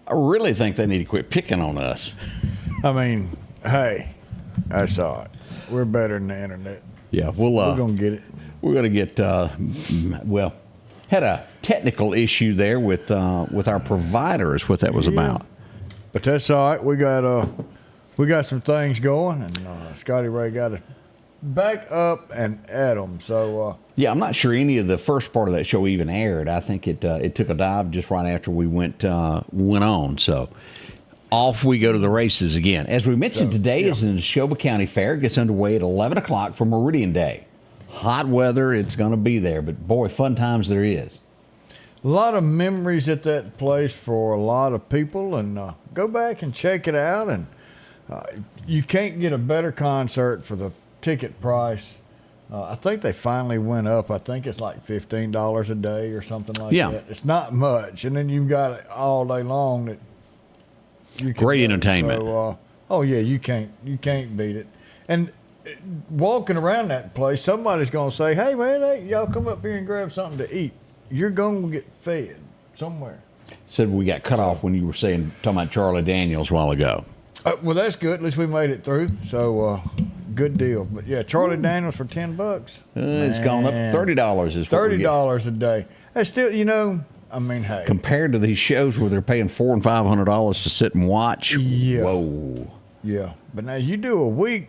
I really think they need to quit picking on us. I mean, hey, that's all right. We're better than the internet. Yeah, we're gonna get it. We're gonna get. Well, had a technical issue there with our provider. Is what that was about. But that's all right. We got some things going, and Scotty Ray got us back up and at them. So yeah, I'm not sure any of the first part of that show even aired. I think it took a dive just right after we went on. So off we go to the races again. As we mentioned, today is the Neshoba County Fair. It gets underway at 11 o'clock for Meridian Day. Hot weather, it's going to be there, but boy, fun times there is. A lot of memories at that place for a lot of people, and go back and check it out. And you can't get a better concert for the ticket price. I think they finally went up. I think it's like $15 a day or something like that. It's not much, and then you've got it all day long. That you can great entertainment. So, you can't beat it. And walking around that place, somebody's going to say, "Hey man, y'all come up here and grab something to eat." You're going to get fed somewhere. Said we got cut off when you were talking about Charlie Daniels a while ago. Well, that's good. At least we made it through. So, good deal. But yeah, Charlie Daniels for $10. It's gone up $30. Is $30 a day. That's still, I mean, hey. Compared to these shows where they're paying $400 and $500 to sit and watch. Yeah. Whoa. Yeah. But now you do a week.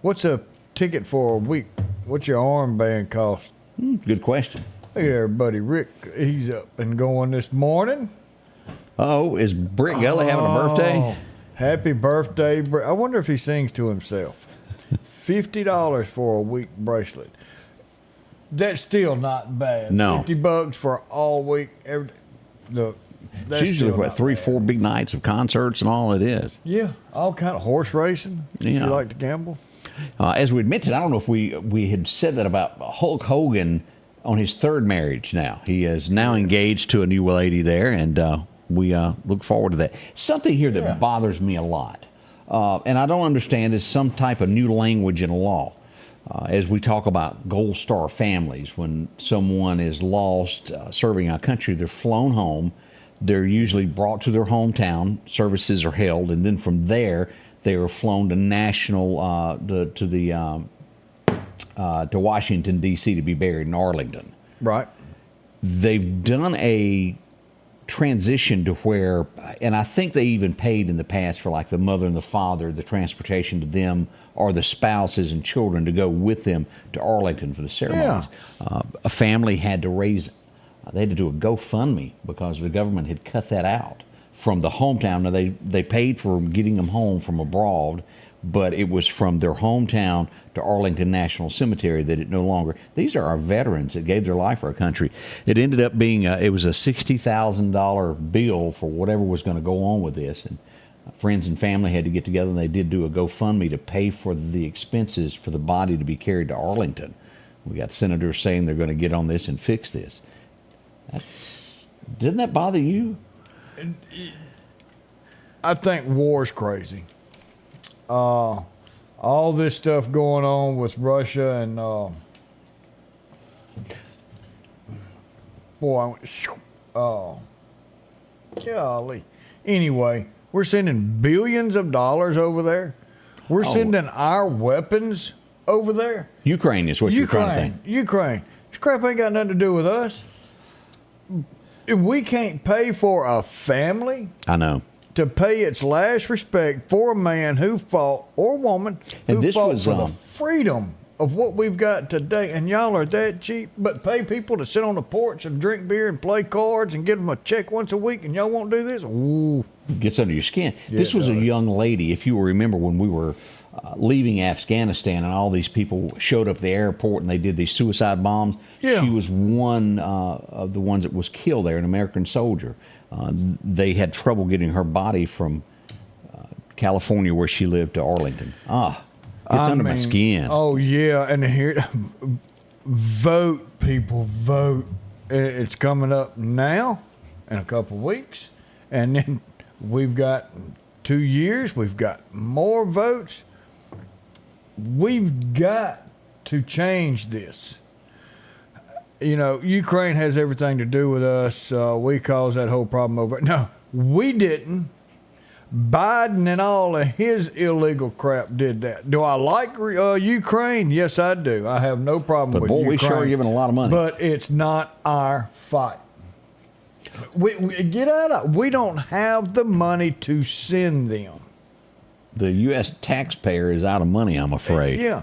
What's a ticket for a week? What's your armband cost? Good question. Look at there, buddy Rick. He's up and going this morning. Oh, is Britt Gully having a birthday? Happy birthday, Britt. I wonder if he sings to himself. $50 for a week bracelet. That's still not bad. No. $50 for all week. That's it's usually what, 3-4 big nights of concerts and all it is. Yeah, all kind of horse racing. If you like to gamble. As we mentioned, I don't know if we had said that about Hulk Hogan on his third marriage now. He is now engaged to a new lady there, and we look forward to that. Something here that bothers me a lot, and I don't understand, is some type of new language in law. As we talk about Gold Star families, when someone is lost serving our country, they're flown home. They're usually brought to their hometown. Services are held, and then from there, they were flown to to Washington, D.C. to be buried in Arlington. Right. They've done a transition to where, and I think they even paid in the past for like the mother and the father, the transportation to them, or the spouses and children to go with them to Arlington for the ceremonies. Yeah. A family had to they had to do a GoFundMe because the government had cut that out from the hometown. Now, they paid for getting them home from abroad, but it was from their hometown to Arlington National Cemetery that it no longer. These are our veterans that gave their life for our country. It ended up being it was a $60,000 bill for whatever was going to go on with this, and friends and family had to get together, and they did do a GoFundMe to pay for the expenses for the body to be carried to Arlington. We got senators saying they're going to get on this and fix this. Didn't that bother you? I think war's crazy. All this stuff going on with Russia and golly. Anyway, we're sending billions of dollars over there. We're sending our weapons over there. Ukraine is what you're trying to think. Ukraine. This crap ain't got nothing to do with us. If we can't pay for a family, I know, to pay its last respect for a man who fought, or woman, who fought for the freedom of what we've got today, and y'all are that cheap, but pay people to sit on the porch and drink beer and play cards and give them a check once a week, and y'all won't do this? Ooh. It gets under your skin. Yeah, this was a young lady, if you remember when we were leaving Afghanistan and all these people showed up at the airport and they did these suicide bombs. Yeah. She was one of the ones that was killed there, an American soldier. They had trouble getting her body from California, where she lived, to Arlington. It's under my skin. Oh, yeah. And here, vote, people, vote. It's coming up now in a couple of weeks. And then we've got 2 years. We've got more votes. We've got to change this. Ukraine has everything to do with us. We caused that whole problem over. No, we didn't. Biden and all of his illegal crap did that. Do I like Ukraine? Yes, I do. I have no problem with Ukraine. But boy, we sure are giving a lot of money. But it's not our fight. We get out of. We don't have the money to send them. The U.S. taxpayer is out of money, I'm afraid. Yeah.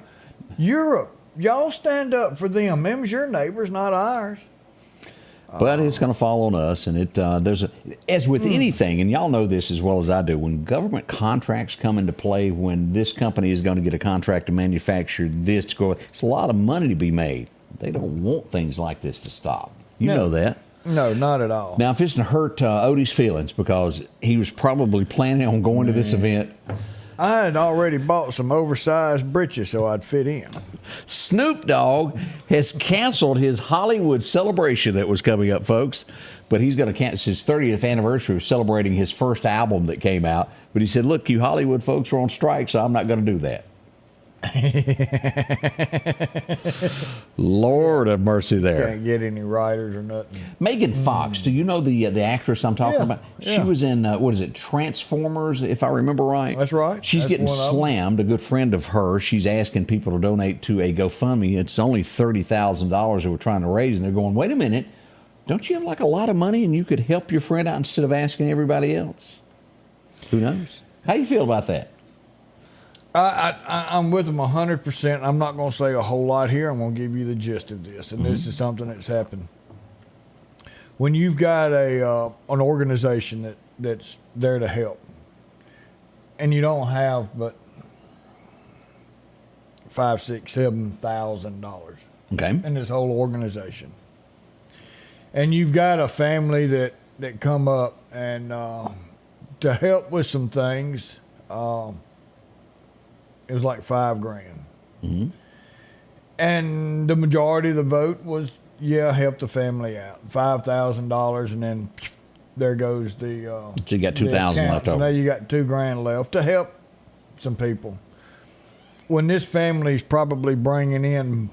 Europe, y'all stand up for them. Them's your neighbors, not ours. But it's going to fall on us, and as with anything, and y'all know this as well as I do, when government contracts come into play, when this company is going to get a contract to manufacture this, it's a lot of money to be made. They don't want things like this to stop. You know that. No, not at all. Now, if it's to hurt Odie's feelings, because he was probably planning on going to this event. I had already bought some oversized britches so I'd fit in. Snoop Dogg has canceled his Hollywood celebration that was coming up, folks. But he's going to cancel his 30th anniversary of celebrating his first album that came out. But he said, look, you Hollywood folks are on strike, so I'm not going to do that. Lord have mercy there. Can't get any writers or nothing. Megan Fox, do you know the actress I'm talking about? Yeah. She was in, Transformers, if I remember right? That's right. She's That's getting slammed. A good friend of hers, she's asking people to donate to a GoFundMe. It's only $30,000 that we're trying to raise, and they're going, wait a minute, don't you have like a lot of money and you could help your friend out instead of asking everybody else? Who knows? How do you feel about that? I'm with them 100%. I'm not going to say a whole lot here. I'm going to give you the gist of this, and this is something that's happened. When you've got an organization that's there to help, and you don't have but $5,000, $6,000, $7,000 in this whole organization, and you've got a family that come up and to help with some things. It was like $5,000. Mm-hmm. And the majority of the vote was, help the family out. $5,000, and then there goes the. So you got $2,000 left over. Now you got $2,000 left to help some people. When this family's probably bringing in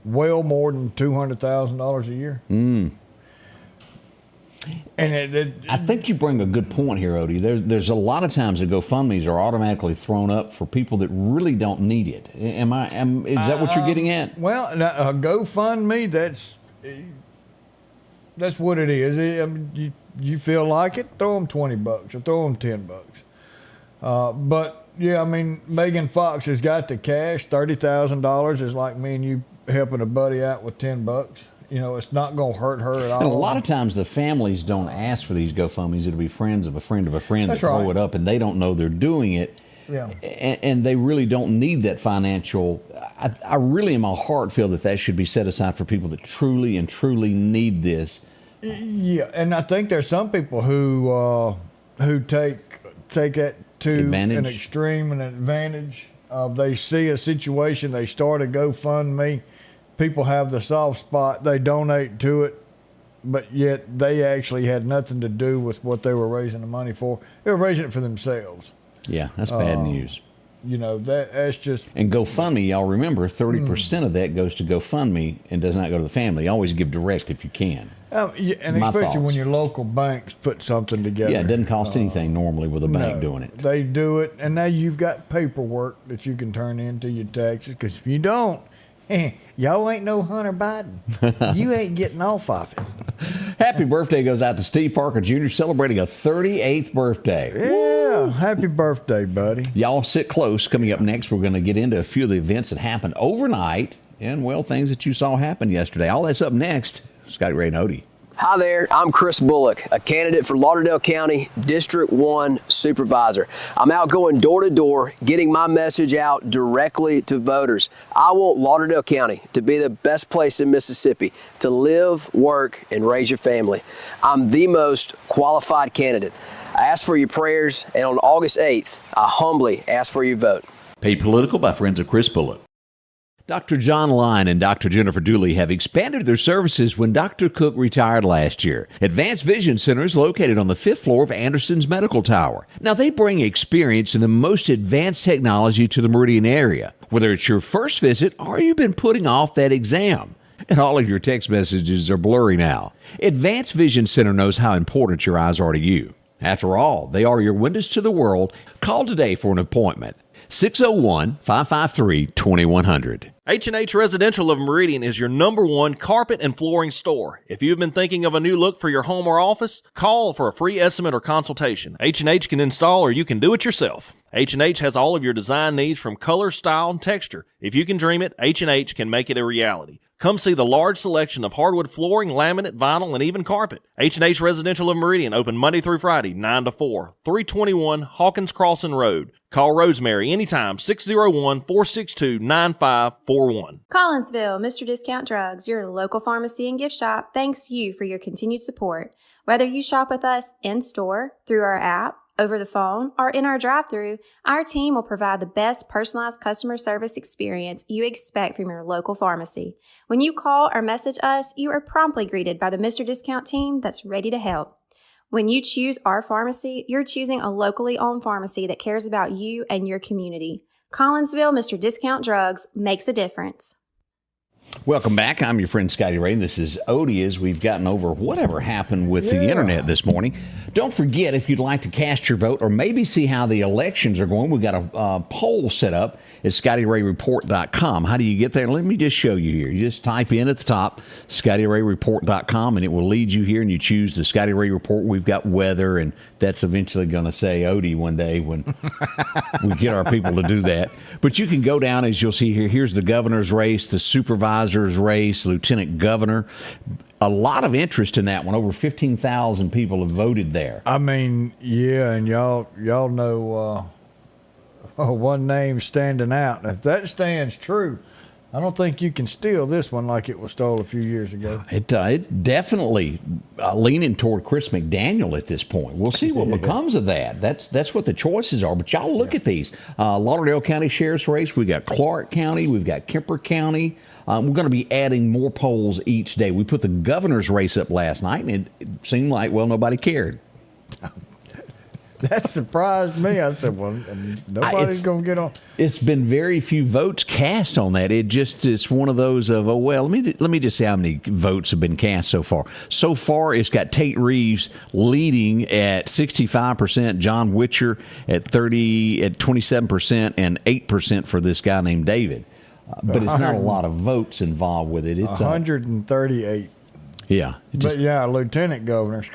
well more than $200,000 a year. And I think you bring a good point here, Odie. There's a lot of times that GoFundMes are automatically thrown up for people that really don't need it. Is that what you're getting at? Well, a GoFundMe, that's what it is. You feel like it, throw them $20 or throw them $10. But yeah, Megan Fox has got the cash. $30,000 is like me and you helping a buddy out with $10. It's not going to hurt her at all. And a lot of times the families don't ask for these GoFundMes. It'll be friends of a friend of a friend that throw it up, and they don't know they're doing it. Yeah. And they really don't need that financial. I really in my heart feel that should be set aside for people that truly and truly need this. Yeah, and I think there's some people who take that to an extreme and advantage. They see a situation, they start a GoFundMe. People have the soft spot, they donate to it, but yet they actually had nothing to do with what they were raising the money for. They were raising it for themselves. Yeah, that's bad news. That's just... And GoFundMe, y'all remember, 30% of that goes to GoFundMe and does not go to the family. Always give direct if you can. And especially when your local banks put something together. Yeah, it doesn't cost anything normally with a bank doing it. They do it, and now you've got paperwork that you can turn into your taxes, because if you don't, y'all ain't no Hunter Biden. You ain't getting off of it. Happy birthday goes out to Steve Parker Jr., celebrating a 38th birthday. Yeah, happy birthday, buddy. Y'all sit close. Coming up next, we're going to get into a few of the events that happened overnight and, things that you saw happen yesterday. All that's up next. Scotty Ray and Odie. Hi there, I'm Chris Bullock, a candidate for Lauderdale County District 1 Supervisor. I'm out going door to door, getting my message out directly to voters. I want Lauderdale County to be the best place in Mississippi to live, work, and raise your family. I'm the most qualified candidate. I ask for your prayers, and on August 8th, I humbly ask for your vote. Paid Political by friends of Chris Bullock. Dr. John Line and Dr. Jennifer Dooley have expanded their services when Dr. Cook retired last year. Advanced Vision Center is located on the 5th floor of Anderson's Medical Tower. Now, they bring experience in the most advanced technology to the Meridian area. Whether it's your first visit or you've been putting off that exam, and all of your text messages are blurry now. Advanced Vision Center knows how important your eyes are to you. After all, they are your windows to the world. Call today for an appointment. 601-553-2100. H&H Residential of Meridian is your #1 carpet and flooring store. If you've been thinking of a new look for your home or office, call for a free estimate or consultation. H&H can install or you can do it yourself. H&H has all of your design needs from color, style, and texture. If you can dream it, H&H can make it a reality. Come see the large selection of hardwood flooring, laminate, vinyl, and even carpet. H&H Residential of Meridian, open Monday through Friday, 9 to 4, 321 Hawkins Crossing Road. Call Rosemary anytime, 601-462-9541. Collinsville, Mr. Discount Drugs, your local pharmacy and gift shop, thanks you for your continued support. Whether you shop with us in-store, through our app, over the phone, or in our drive-thru, our team will provide the best personalized customer service experience you expect from your local pharmacy. When you call or message us, you are promptly greeted by the Mr. Discount team that's ready to help. When you choose our pharmacy, you're choosing a locally owned pharmacy that cares about you and your community. Collinsville, Mr. Discount Drugs makes a difference. Welcome back. I'm your friend Scotty Ray, and this is Odie as we've gotten over whatever happened with the internet this morning. Don't forget, if you'd like to cast your vote or maybe see how the elections are going, we've got a poll set up at ScottyRayReport.com. How do you get there? Let me just show you here. You just type in at the top, ScottyRayReport.com, and it will lead you here, and you choose the Scotty Ray Report. We've got weather, and that's eventually going to say Odie one day when we get our people to do that. But you can go down, as you'll see here. Here's the governor's race, the supervisor's race, lieutenant governor. A lot of interest in that one. Over 15,000 people have voted there. I mean, yeah, and y'all know one name standing out. If that stands true, I don't think you can steal this one like it was stole a few years ago. It's definitely leaning toward Chris McDaniel at this point. We'll see what becomes of that. That's what the choices are. But y'all look at these. Lauderdale County Sheriff's Race. We've got Clark County. We've got Kemper County. We're going to be adding more polls each day. We put the governor's race up last night, and it seemed like, well, nobody cared. That surprised me. I said, well, nobody's going to get on. It's been very few votes cast on that. It's one of those of, oh, well, let me just say how many votes have been cast so far. So far, it's got Tate Reeves leading at 65%, John Witcher at 27%, and 8% for this guy named David. But it's not a lot of votes involved with it. It's 138. Yeah. But yeah, lieutenant governors.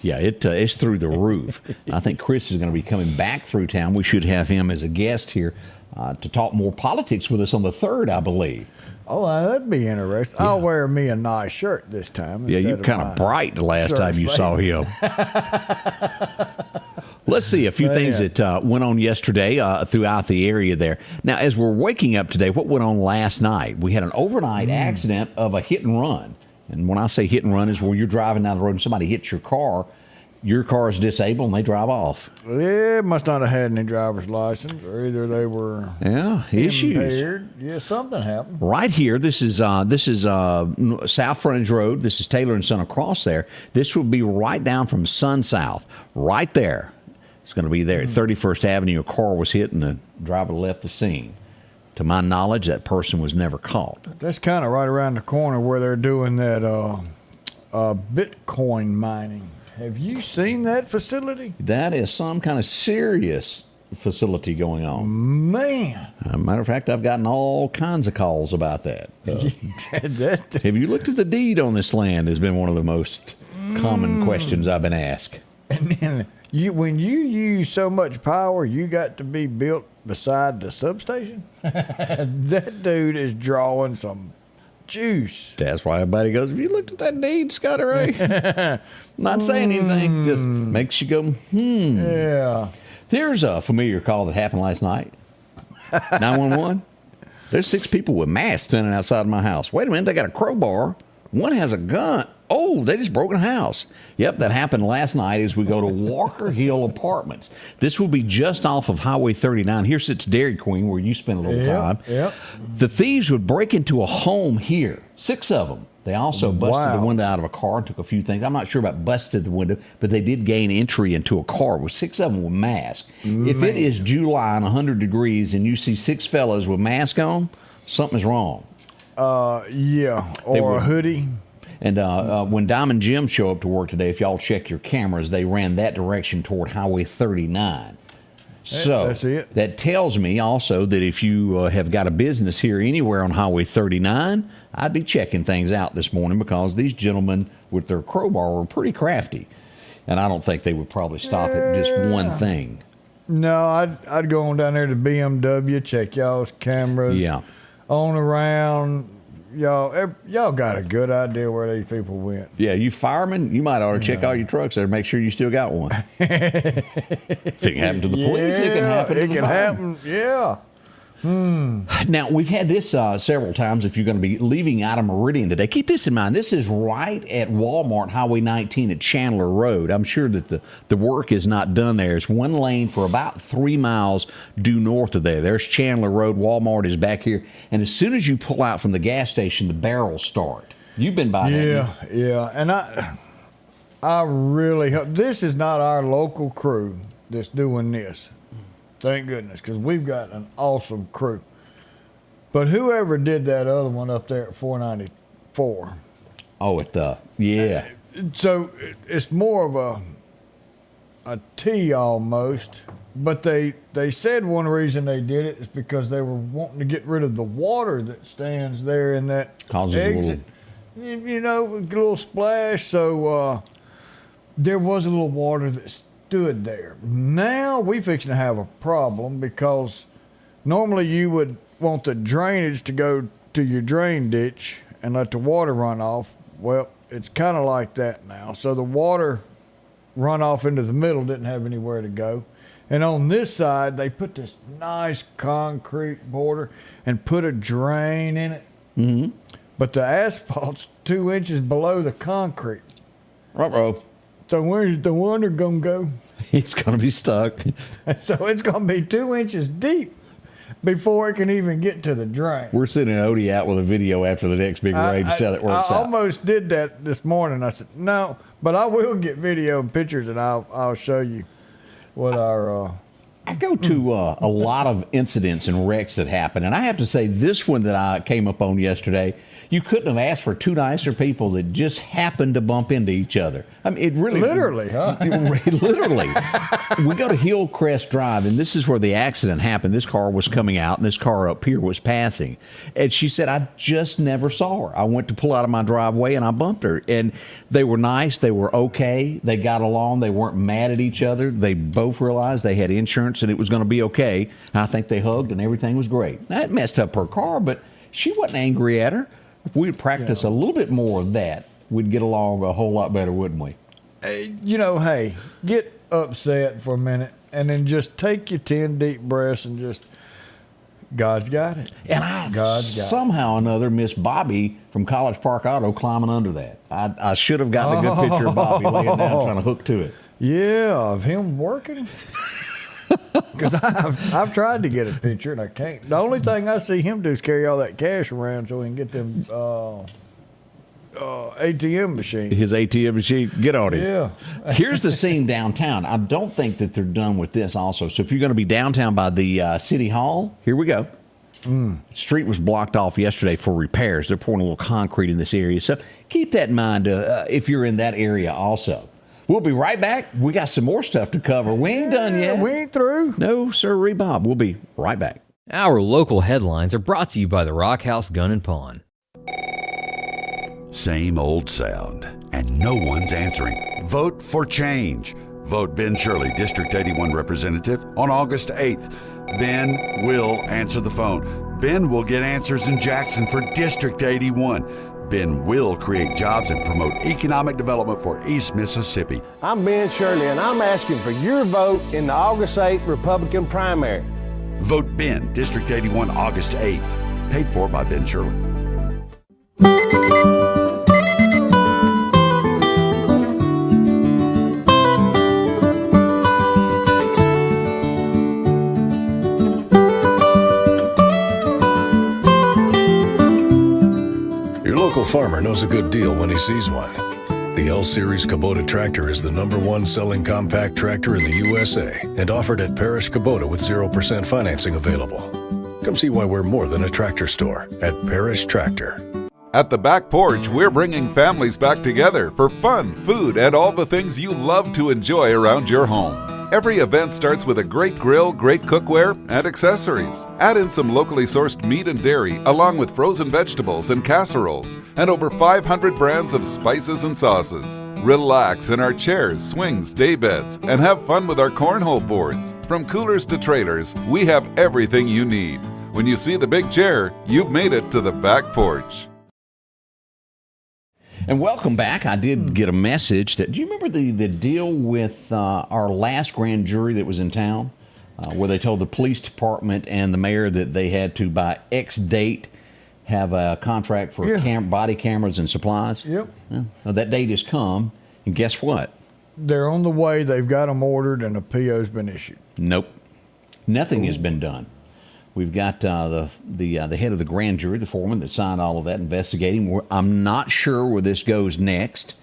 Yeah, it's through the roof. I think Chris is going to be coming back through town. We should have him as a guest here to talk more politics with us on the 3rd, I believe. Oh, that'd be interesting. Yeah. I'll wear me a nice shirt this time. Yeah, you're kind of bright the last time you saw him. Let's see a few things that went on yesterday throughout the area there. Now, as we're waking up today, what went on last night? We had an overnight accident of a hit and run. And when I say hit and run is where you're driving down the road and somebody hits your car is disabled and they drive off. Yeah, must not have had any driver's license, or either they were issues. Impaired. Yeah, something happened. Right here, this is South Frontage Road. This is Taylor and Son across there. This will be right down from Sun South, right there. It's going to be there at 31st Avenue. A car was hit and the driver left the scene. To my knowledge, that person was never caught. That's kind of right around the corner where they're doing that Bitcoin mining. Have you seen that facility? That is some kind of serious facility going on. Man. As a matter of fact, I've gotten all kinds of calls about that. Have you looked at the deed on this land? Has been one of the most common questions I've been asked. And then when you use so much power, you got to be built beside the substation. That dude is drawing some juice. That's why everybody goes, have you looked at that deed, Scotty Ray? Not saying anything, just makes you go, Yeah. There's a familiar call that happened last night. 911. There's 6 people with masks standing outside my house. Wait a minute, they got a crowbar. One has a gun. Oh, they just broke a house. Yep, that happened last night as we go to Walker Hill Apartments. This will be just off of Highway 39. Here sits Dairy Queen, where you spend a little time. Yep. The thieves would break into a home here, 6 of them. They also busted the window out of a car and took a few things. I'm not sure about busted the window, but they did gain entry into a car with 6 of them with masks. If it is July and 100 degrees and you see 6 fellas with masks on, something's wrong. Yeah, They or would- a hoodie. And when Diamond Jim show up to work today, if y'all check your cameras, they ran that direction toward Highway 39. So that's it. that tells me also that if you have got a business here anywhere on Highway 39, I'd be checking things out this morning because these gentlemen with their crowbar were pretty crafty. And I don't think they would probably stop at just one thing. No, I'd go on down there to BMW, check y'all's cameras. Yeah. On around. Y'all got a good idea where these people went. Yeah, you firemen, you might ought to check all your trucks there and make sure you still got one. If it can happen to the police, it can happen to the firemen. Yeah. Now, we've had this several times if you're going to be leaving out of Meridian today. Keep this in mind. This is right at Walmart, Highway 19 at Chandler Road. I'm sure that the work is not done there. It's one lane for about 3 miles due north of there. There's Chandler Road. Walmart is back here. And as soon as you pull out from the gas station, the barrels start. You've been by that. Yeah. And I really hope this is not our local crew that's doing this. Thank goodness, because we've got an awesome crew. But whoever did that other one up there at 494. Oh, yeah. So it's more of a T almost. But they said one reason they did it is because they were wanting to get rid of the water that stands there in that Causes a exit. You know, a little splash. So there was a little water that stood there. Now we fixing to have a problem because normally you would want the drainage to go to your drain ditch and let the water run off. Well, it's kind of like that now. So the water run off into the middle didn't have anywhere to go. And on this side, they put this nice concrete border and put a drain in it. Mm-hmm. But the asphalt's 2 inches below the concrete. Ruh-roh. So where's the water gonna go? It's going to be stuck. So it's gonna be 2 inches deep before it can even get to the drain. We're sending Odie out with a video after the next big raid to see how that works I out. almost did that this morning. I said, no, but I will get video and pictures and I'll show you what our... I go to a lot of incidents and wrecks that happen, and I have to say this one that I came up on yesterday, you couldn't have asked for two nicer people that just happened to bump into each other. I mean, it really... Literally, huh? Literally. We go to Hillcrest Drive, and this is where the accident happened. This car was coming out, and this car up here was passing. And she said, I just never saw her. I went to pull out of my driveway, and I bumped her. And they were nice. They were okay. They got along. They weren't mad at each other. They both realized they had insurance, and it was going to be okay. And I think they hugged, and everything was great. That messed up her car, but she wasn't angry at her. If we'd practice a little bit more of that, we'd get along a whole lot better, wouldn't we? You know, hey, get upset for a minute and then just take your 10 deep breaths and just, God's got it. And I God's got it. somehow or another miss Bobby from College Park Auto climbing under that. I should have gotten a good picture of Bobby laying down trying to hook to it. Yeah, of him working. Because I've tried to get a picture and I can't. The only thing I see him do is carry all that cash around so he can get them ATM machines. His ATM machine, get on it. Yeah. Here's the scene downtown. I don't think that they're done with this also. So if you're going to be downtown by the City Hall, here we go. Street was blocked off yesterday for repairs. They're pouring a little concrete in this area. So keep that in mind if you're in that area also. We'll be right back. We got some more stuff to cover. We ain't done yet. We ain't through. No, sir, Bob. We'll be right back. Our local headlines are brought to you by the Rock House Gun and Pawn. Same old sound, and no one's answering. Vote for change. Vote Ben Shirley, District 81 Representative, on August 8th. Ben will answer the phone. Ben will get answers in Jackson for District 81. Ben will create jobs and promote economic development for East Mississippi. I'm Ben Shirley, and I'm asking for your vote in the August 8th Republican primary. Vote Ben, District 81, August 8th. Paid for by Ben Shirley. Your local farmer knows a good deal when he sees one. The L-Series Kubota tractor is the #1 selling compact tractor in the USA and offered at Parish Kubota with 0% financing available. Come see why we're more than a tractor store at Parrish Tractor. At the Back Porch, we're bringing families back together for fun, food, and all the things you love to enjoy around your home. Every event starts with a great grill, great cookware, and accessories. Add in some locally sourced meat and dairy, along with frozen vegetables and casseroles, and over 500 brands of spices and sauces. Relax in our chairs, swings, daybeds, and have fun with our cornhole boards. From coolers to trailers, we have everything you need. When you see the big chair, you've made it to the Back Porch. And welcome back. I did get a message that, do you remember the deal with our last grand jury that was in town, where they told the police department and the mayor that they had to, by X date, have a contract for body cameras and supplies? Yep. Well, that date has come, and guess what? They're on the way. They've got them ordered, and a PO's been issued. Nope. Nothing has been done. We've got the head of the grand jury, the foreman that signed all of that, investigating. I'm not sure where this goes next,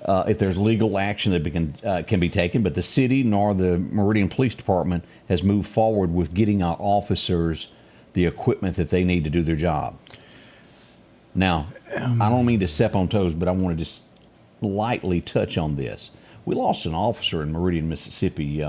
if there's legal action that can be taken, but the city nor the Meridian Police Department has moved forward with getting our officers the equipment that they need to do their job. Now, I don't mean to step on toes, but I want to just lightly touch on this. We lost an officer in Meridian, Mississippi.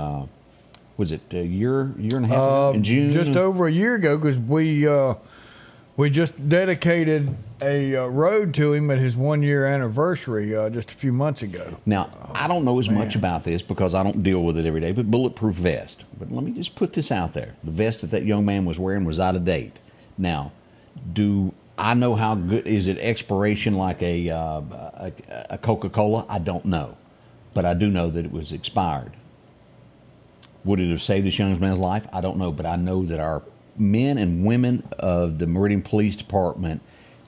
Was it a year and a half ago? In June? Just over a year ago, because we just dedicated a road to him at his 1 year anniversary just a few months ago. Now, I don't know as much about this because I don't deal with it every day, but bulletproof vest. But let me just put this out there. The vest that young man was wearing was out of date. Now, do I know how good, is it expiration like a Coca-Cola? I don't know. But I do know that it was expired. Would it have saved this young man's life? I don't know, but I know that our men and women of the Meridian Police Department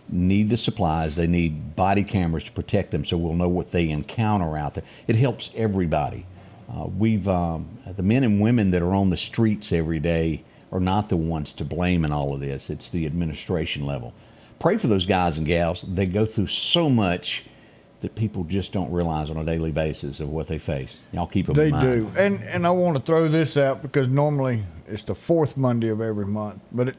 need the supplies. They need body cameras to protect them so we'll know what they encounter out there. It helps everybody. The men and women that are on the streets every day are not the ones to blame in all of this. It's the administration level. Pray for those guys and gals. They go through so much that people just don't realize on a daily basis of what they face. Y'all keep them in mind. They do. And I want to throw this out because normally it's the fourth Monday of every month. But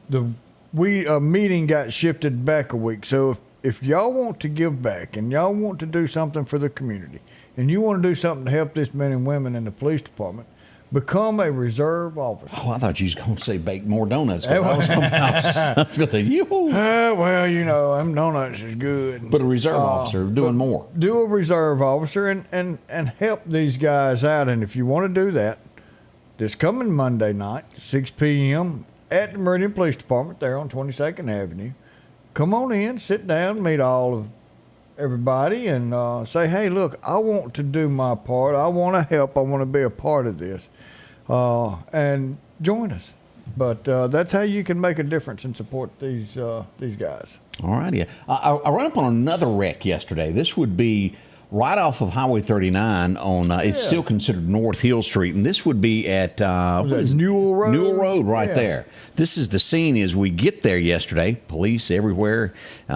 the meeting got shifted back a week. So if y'all want to give back and y'all want to do something for the community and you want to do something to help this men and women in the police department, become a reserve officer. Oh, I thought you was going to say bake more donuts. I was going to say, yoo-hoo. Well, them donuts is good. But a reserve officer doing more. Do a reserve officer and help these guys out. And if you want to do that, this coming Monday night, 6 p.m. at the Meridian Police Department there on 22nd Avenue, come on in, sit down, meet all of everybody and say, hey, look, I want to do my part. I want to help. I want to be a part of this. And join us. But that's how you can make a difference and support these guys. All righty. I ran up on another wreck yesterday. This would be right off of Highway 39 on, it's still considered North Hill Street, and this would be at Newell Road? Newell Road right there. This is the scene as we get there yesterday. Police everywhere.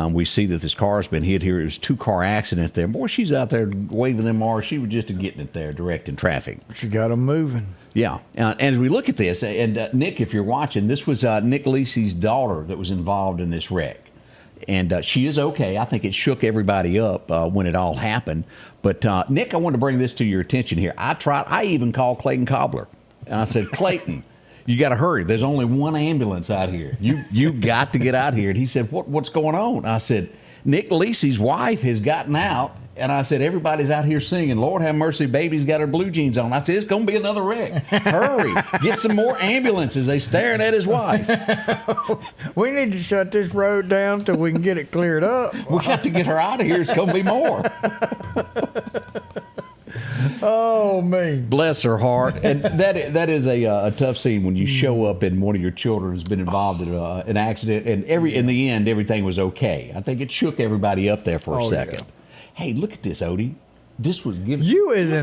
We see that this car has been hit here. It was a two-car accident there. Boy, she's out there waving them R's. She was just getting it there, directing traffic. She got them moving. Yeah. And as we look at this, and Nick, if you're watching, this was Nick Lacey's daughter that was involved in this wreck. And she is okay. I think it shook everybody up when it all happened. But, Nick, I wanted to bring this to your attention here. I even called Clayton Cobbler. And I said, Clayton, you got to hurry. There's only one ambulance out here. You got to get out here. And he said, what's going on? I said, Nick Lacey's wife has gotten out. And I said, everybody's out here singing, Lord have mercy, baby's got her blue jeans on. I said, it's going to be another wreck. Hurry. Get some more ambulances. They staring at his wife. We need to shut this road down till we can get it cleared up. We got to get her out of here. It's going to be more. Oh, man. Bless her heart. And that is a tough scene when you show up and one of your children has been involved in an accident. And in the end, everything was okay. I think it shook everybody up there for a second. Yeah. Hey, look at this, Odie. This was given.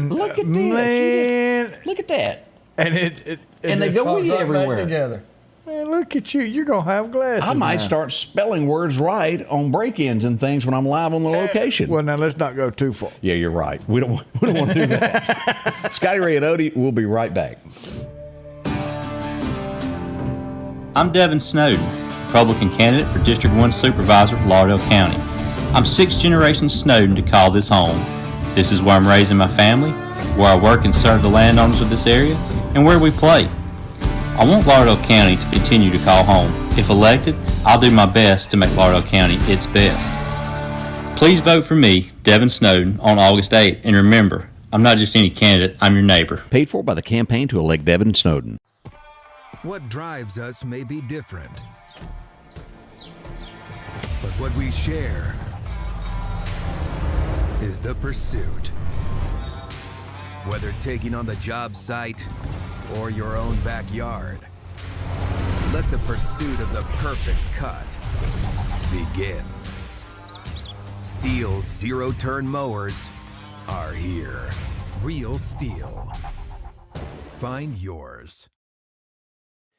Look at this. Man. Look at that. And and they go with you everywhere. Together. Man, look at you. You're going to have glasses. I might start spelling words right on break-ins and things when I'm live on the location. Well, now let's not go too far. Yeah, you're right. We don't want to do that. Scotty Ray and Odie, we'll be right back. I'm Devin Snowden, Republican candidate for District 1 Supervisor, Lauderdale County. I'm 6th generation Snowden to call this home. This is where I'm raising my family, where I work and serve the landowners of this area, and where we play. I want Lauderdale County to continue to call home. If elected, I'll do my best to make Lauderdale County its best. Please vote for me, Devin Snowden, on August 8th, and remember, I'm not just any candidate, I'm your neighbor. Paid for by the campaign to elect Devin Snowden. What drives us may be different, but what we share is the pursuit. Whether taking on the job site or your own backyard, let the pursuit of the perfect cut begin. Steel's zero-turn mowers are here. Real Steel. Find yours.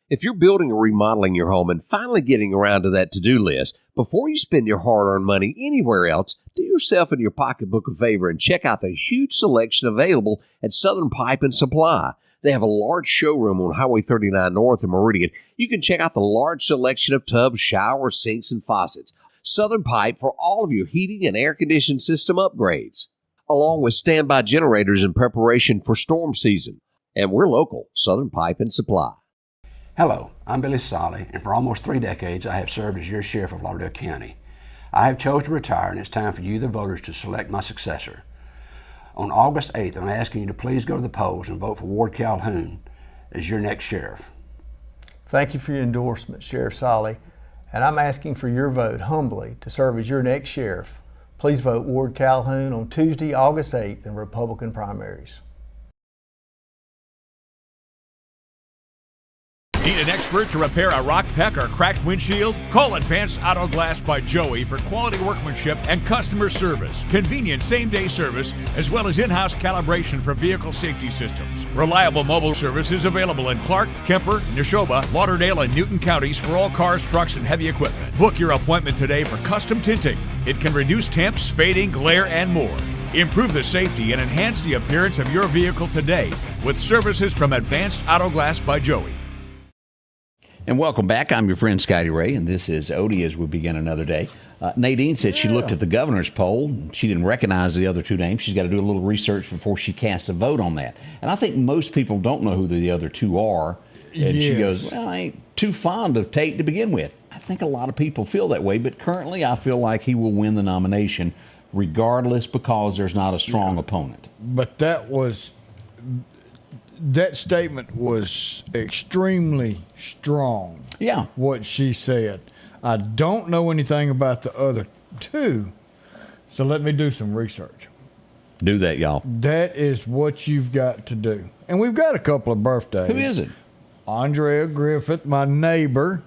If you're building or remodeling your home and finally getting around to that to-do list, before you spend your hard-earned money anywhere else, do yourself and your pocketbook a favor and check out the huge selection available at Southern Pipe and Supply. They have a large showroom on Highway 39 North in Meridian. You can check out the large selection of tubs, showers, sinks, and faucets. Southern Pipe for all of your heating and air conditioning system upgrades, along with standby generators in preparation for storm season. And we're local, Southern Pipe and Supply. Hello, I'm Billy Solly, and for almost 3 decades I have served as your sheriff of Lauderdale County. I have chosen to retire, and it's time for you, the voters, to select my successor. On August 8th, I'm asking you to please go to the polls and vote for Ward Calhoun as your next sheriff. Thank you for your endorsement, Sheriff Solly, and I'm asking for your vote humbly to serve as your next sheriff. Please vote Ward Calhoun on Tuesday, August 8th in Republican primaries. Need an expert to repair a rock peck or cracked windshield? Call Advanced Auto Glass by Joey for quality workmanship and customer service. Convenient same-day service, as well as in-house calibration for vehicle safety systems. Reliable mobile service is available in Clark, Kemper, Neshoba, Lauderdale, and Newton counties for all cars, trucks, and heavy equipment. Book your appointment today for custom tinting. It can reduce temps, fading, glare, and more. Improve the safety and enhance the appearance of your vehicle today with services from Advanced Auto Glass by Joey. And welcome back. I'm your friend Scotty Ray, and this is Odie as we begin another day. Nadine said she looked at the governor's poll. And she didn't recognize the other two names. She's got to do a little research before she casts a vote on that. And I think most people don't know who the other two are. And she goes, well, I ain't too fond of Tate to begin with. I think a lot of people feel that way, but currently I feel like he will win the nomination regardless because there's not a strong opponent. But that statement was extremely strong. Yeah. What she said. I don't know anything about the other two, so let me do some research. Do that, y'all. That is what you've got to do. And we've got a couple of birthdays. Who is it? Andrea Griffith, my neighbor.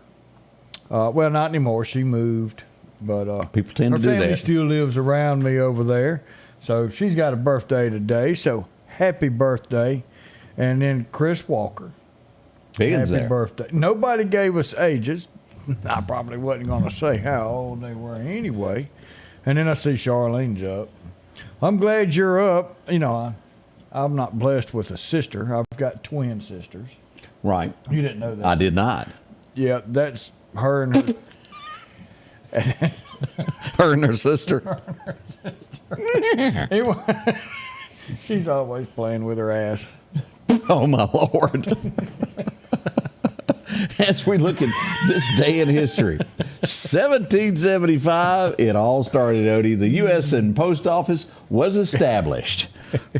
Well, not anymore. She moved. But people tend to do her family that. still lives around me over there. So she's got a birthday today. So happy birthday. And then Chris Walker. Happy birthday. Nobody gave us ages. I probably wasn't going to say how old they were anyway. And then I see Charlene's up. I'm glad you're up. You know, I'm not blessed with a sister. I've got twin sisters. Right. You didn't know that. I did not. Yeah, that's her and her. Her and her sister. Her and her sister. She's always playing with her ass. Oh, my Lord. As we look at this day in history, 1775, it all started, Odie. The U.S. and Post Office was established.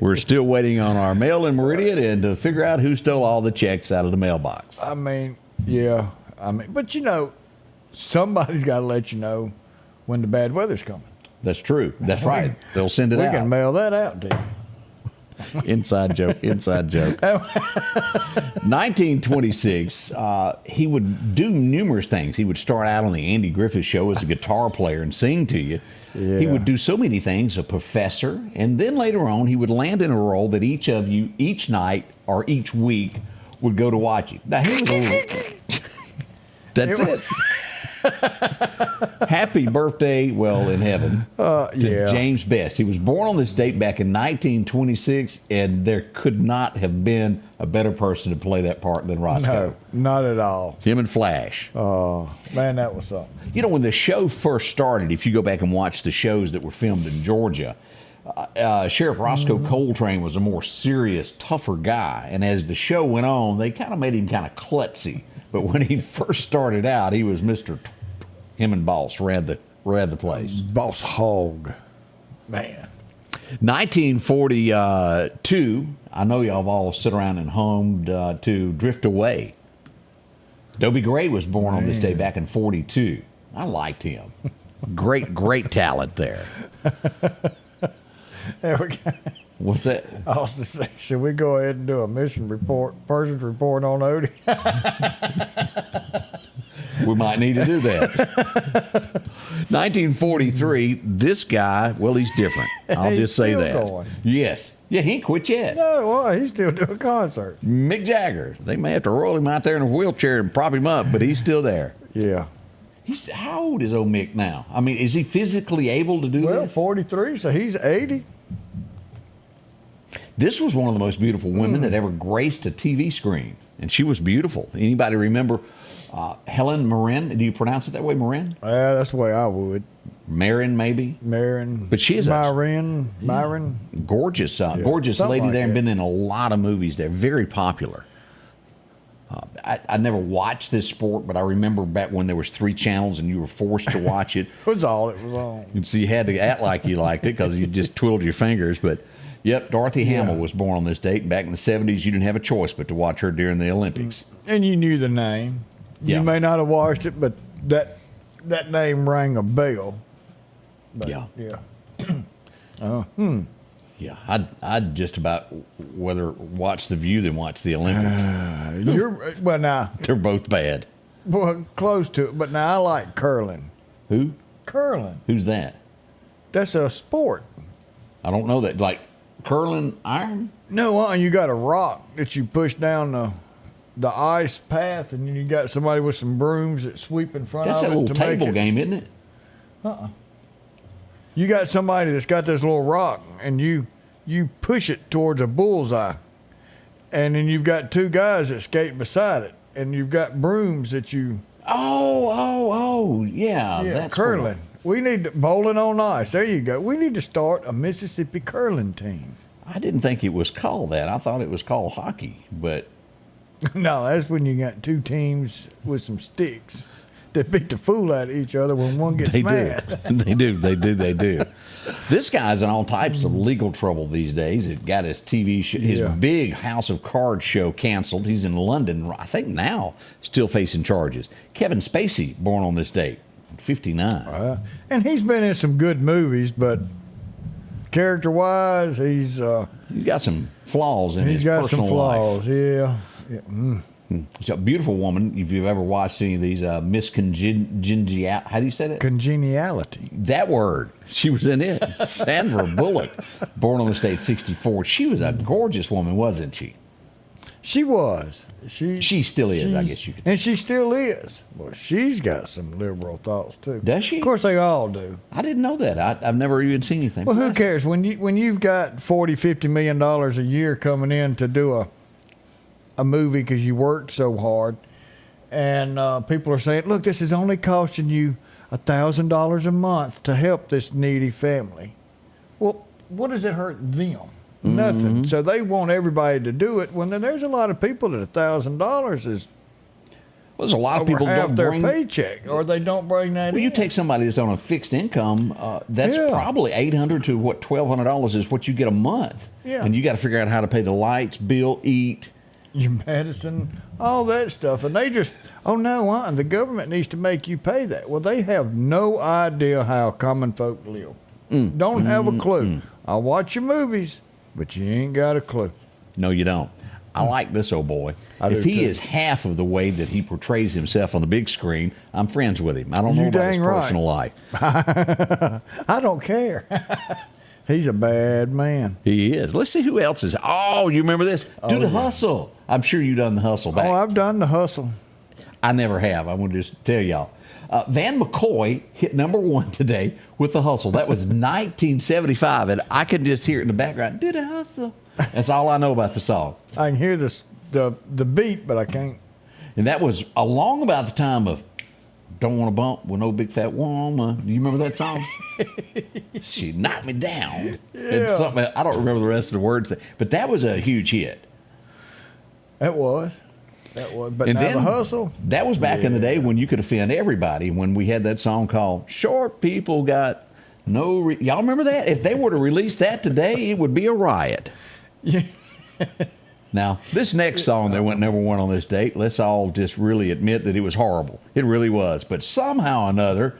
We're still waiting on our mail in Meridian and to figure out who stole all the checks out of the mailbox. I mean, yeah. But you know, somebody's got to let you know when the bad weather's coming. That's true. That's right. They'll send it we out. We can mail that out to you. Inside joke. 1926, he would do numerous things. He would start out on the Andy Griffith Show as a guitar player and sing to you. Yeah. He would do so many things, a professor, and then later on he would land in a role that each of you, each night or each week, would go to watch him. Now, that's it. Happy birthday, well, in heaven, to yeah. James Best. He was born on this date back in 1926, and there could not have been a better person to play that part than Roscoe. No, not at all. Him and Flash. Oh, man, that was something. You know, when the show first started, if you go back and watch the shows that were filmed in Georgia, Sheriff Roscoe Coltrane was a more serious, tougher guy. And as the show went on, they kind of made him kind of klutzy. But when he first started out, he was Mr. Him and Boss ran the place. Boss Hog. Man. 1942, I know y'all have all sit around and hummed to Drift Away. Dobie Gray was born on this day back in 42. I liked him. Great talent there. There we go. What's that? I was to say, should we go ahead and do a person's report on Odie? We might need to do that. 1943, this guy, well, he's different. I'll just say that. Going. Yes. Yeah, he ain't quit yet. No, well, he's still doing concerts. Mick Jagger. They may have to roll him out there in a wheelchair and prop him up, but he's still there. Yeah. How old is old Mick now? I mean, is he physically able to do this? Well, 43, so he's 80. This was one of the most beautiful women that ever graced a TV screen, and she was beautiful. Anybody remember Helen Mirren? Do you pronounce it that way, Mirren? Yeah, that's the way I would. Marin, maybe? Marin. But she is Myron. Gorgeous lady like there, and that. been in a lot of movies there. Very popular. I never watched this sport, but I remember back when there was 3 channels and you were forced to watch it. That's all it was on. And so you had to act like you liked it because you just twiddled your fingers. But, yep, Dorothy Hamill was born on this date. And back in the 70s, you didn't have a choice but to watch her during the Olympics. And you knew the name. Yeah. You may not have watched it, but that name rang a bell. But, yeah. Yeah, I'd just about rather watch The View than watch the Olympics. Well, now they're both bad. Well, close to it. But now I like curling. Who? Curling. Who's that? That's a sport. I don't know that. Like curling iron? No, you got a rock that you push down the ice path, and then you got somebody with some brooms that sweep in front That's of it. a little table game, isn't it? You got somebody that's got this little rock, and you push it towards a bullseye, and then you've got 2 guys that skate beside it, and you've got brooms that you. Yeah, that's curling. We need bowling on ice. There you go. We need to start a Mississippi curling team. I didn't think it was called that. I thought it was called hockey, but no, that's when you got 2 teams with some sticks that beat the fool out of each other when one gets mad. They do. This guy's in all types of legal trouble these days. He's got his TV show, his big House of Cards show canceled. He's in London, I think now, still facing charges. Kevin Spacey, born on this date, 59. And he's been in some good movies, but character-wise, he's got some flaws in his personal life. Yeah. She's a beautiful woman. If you've ever watched any of these, Miss Congeniality. How do you say that? Congeniality. That word. She was in it. Sandra Bullock, born on the state 64. She was a gorgeous woman, wasn't she? She was. She still is, I guess you could say. And she still is. Well, she's got some liberal thoughts, too. Does she? Of course, they all do. I didn't know that. I've never even seen anything. Well, who cares? When you've got $40-50 million a year coming in to do a movie because you worked so hard, and people are saying, look, this is only costing you $1,000 a month to help this needy family. Well, what does it hurt them? Nothing. So they want everybody to do it when there's a lot of people that $1,000 is there's a lot of people half don't their bring paycheck, or they don't bring that in. Well, you take somebody that's on a fixed income, that's probably $800 to $1,200 is what you get a month. Yeah. And you got to figure out how to pay the lights, bill, eat. Your medicine, all that stuff. And they just, the government needs to make you pay that. Well, they have no idea how common folk live. Don't have a clue. I'll watch your movies, but you ain't got a clue. No, you don't. I like this old boy. If he is half of the way that he portrays himself on the big screen, I'm friends with him. I don't know about his personal life. I don't care. He's a bad man. He is. Let's see who else is. Oh, you remember this? Do the Hustle. I'm sure you've done the Hustle back. Oh, I've done the Hustle. I never have. I want to just tell y'all. Van McCoy hit number 1 today with The Hustle. That was 1975, and I can just hear it in the background. Did a hustle. That's all I know about the song. I can hear the beat, but I can't. And that was along about the time of Don't Want to Bump with No Big Fat Woman. Do you remember that song? She knocked me down. Yeah. And something, I don't remember the rest of the words, but that was a huge hit. That was. But And now then The Hustle. That was back in the day when you could offend everybody, when we had that song called Short People Got No... Y'all remember that? If they were to release that today, it would be a riot. Yeah. Now, this next song that went number 1 on this date, let's all just really admit that it was horrible. It really was. But somehow or another,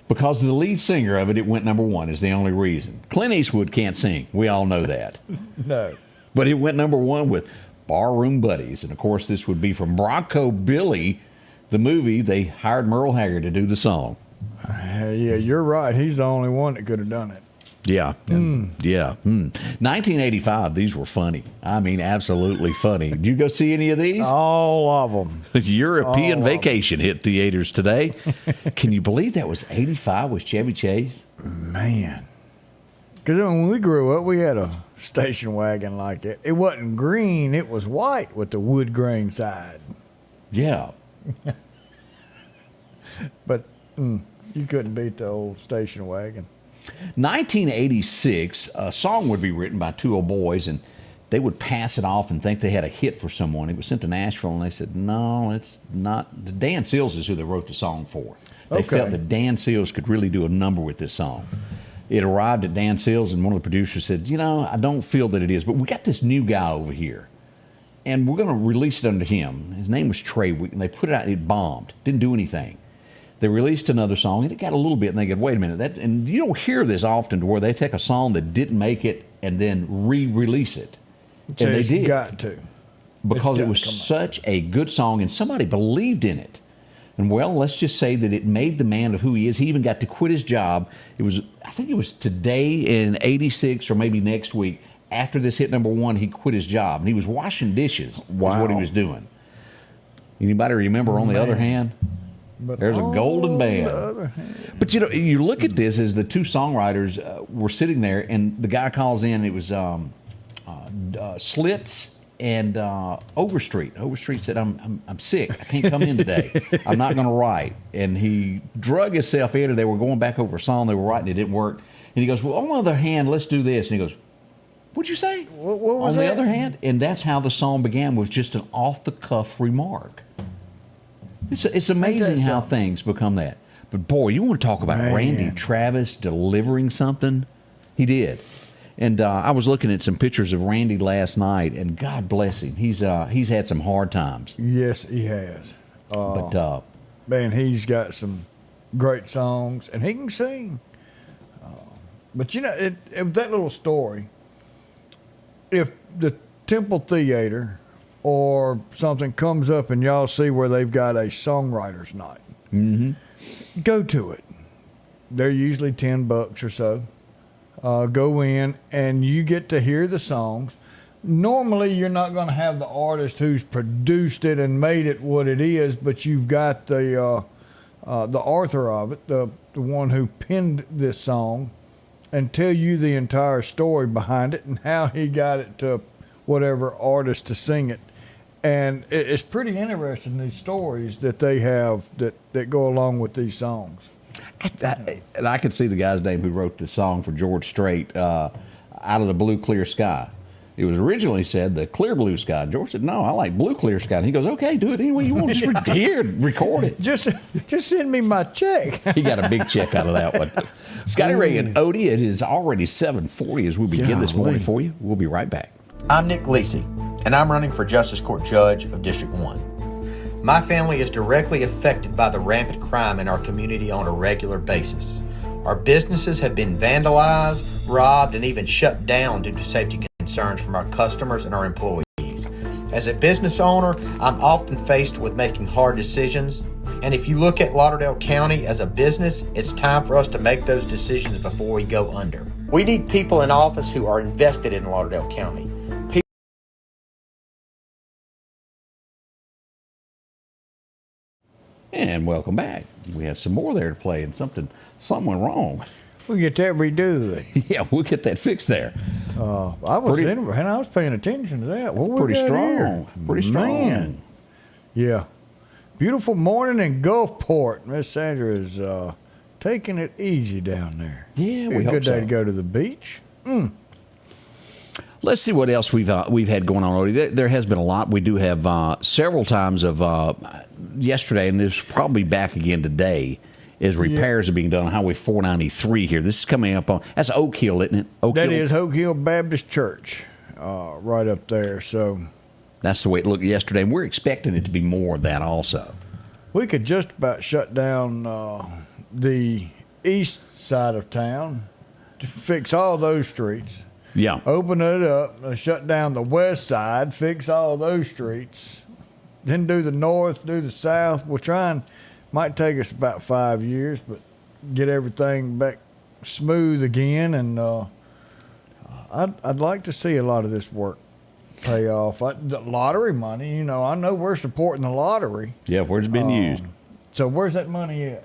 because of the lead singer of it, it went number 1 is the only reason. Clint Eastwood can't sing. We all know that. No. But it went number 1 with Barroom Buddies. And, of course, this would be from Bronco Billy, the movie. They hired Merle Haggard to do the song. Yeah, you're right. He's the only one that could have done it. Yeah. Yeah. 1985, these were funny. I mean, absolutely funny. Did you go see any of these? All of them. European Vacation hit theaters today. Can you believe that was 85 with Chevy Chase? Man. Because when we grew up, we had a station wagon like it. It wasn't green. It was white with the wood grain side. Yeah. But you couldn't beat the old station wagon. 1986, a song would be written by 2 old boys, and they would pass it off and think they had a hit for someone. It was sent to Nashville, and they said, no, it's not. Dan Seals is who they wrote the song for. They felt that Dan Seals could really do a number with this song. It arrived at Dan Seals, and one of the producers said, I don't feel that it is, but we got this new guy over here, and we're going to release it under him. His name was Trey, and they put it out, it bombed, didn't do anything. They released another song, and it got a little bit, and they go, wait a minute. And you don't hear this often to where they take a song that didn't make it and then re-release it. And they did. Got to. Because it was such a good song, and somebody believed in it. And, well, let's just say that it made the man of who he is. He even got to quit his job. I think it was today in 86 or maybe next week. After this hit number 1, he quit his job. And he was washing dishes. Wow. Was what he was doing. Anybody remember On the Other Hand? But there's a golden band. But you look at this as the 2 songwriters were sitting there, and the guy calls in. It was Slits and Overstreet. Overstreet said, "I'm sick. I can't come in today. I'm not going to write." And he drug himself in, and they were going back over a song they were writing. It didn't work. And he goes, "Well, on the other hand, let's do this." And he goes, "What'd you say?" What was on that? the other hand, and that's how the song began, was just an off-the-cuff remark. It's amazing how things become that. But, boy, you want to talk about Randy Travis delivering something? He did. And I was looking at some pictures of Randy last night, and God bless him. He's had some hard times. Yes, he has. Man, he's got some great songs, and he can sing. But, that little story, if the Temple Theater or something comes up and y'all see where they've got a songwriter's night, go to it. They're usually $10 or so. Go in and you get to hear the songs. Normally, you're not going to have the artist who's produced it and made it what it is, but you've got the author of it, the one who penned this song, and tell you the entire story behind it and how he got it to whatever artist to sing it. And it's pretty interesting, these stories that they have that go along with these songs. And I could see the guy's name who wrote the song for George Strait, Out of the Blue Clear Sky. It was originally said the clear blue sky. George said, "No, I like blue clear sky." And he goes, "Okay, do it any way you want. Just here, record it. Just send me my check." He got a big check out of that one. Scotty Ray and Odie, it is already 7:40 as we begin this morning for you. We'll be right back. I'm Nick Lisi, and I'm running for Justice Court Judge of District 1. My family is directly affected by the rampant crime in our community on a regular basis. Our businesses have been vandalized, robbed, and even shut down due to safety concerns from our customers and our employees. As a business owner, I'm often faced with making hard decisions, and if you look at Lauderdale County as a business, it's time for us to make those decisions before we go under. We need people in office who are invested in Lauderdale County. And welcome back. We have some more there to play, and something went wrong. We'll get that redone. Yeah, we'll get that fixed there. I was paying attention to that. What we Pretty got strong. here? Pretty strong. Man. Yeah. Beautiful morning in Gulfport. Miss Sandra is taking it easy down there. Yeah, we we a hope good day so. to go to the beach. Let's see what else we've had going on already. There has been a lot. We do have several times of yesterday, and this is probably back again today, is repairs are being done on Highway 493 here. This is coming up on, that's Oak Hill, isn't it? That is Oak Hill Baptist Church, right up there. So that's the way it looked yesterday, and we're expecting it to be more of that also. we could just about shut down the east side of town to fix all those streets. Yeah. Open it up, shut down the west side, fix all those streets, then do the north, do the south. We'll try and, might take us about 5 years, but get everything back smooth again. And I'd like to see a lot of this work pay off. The lottery money, I know we're supporting the lottery. Yeah, where's it been used? So where's that money at?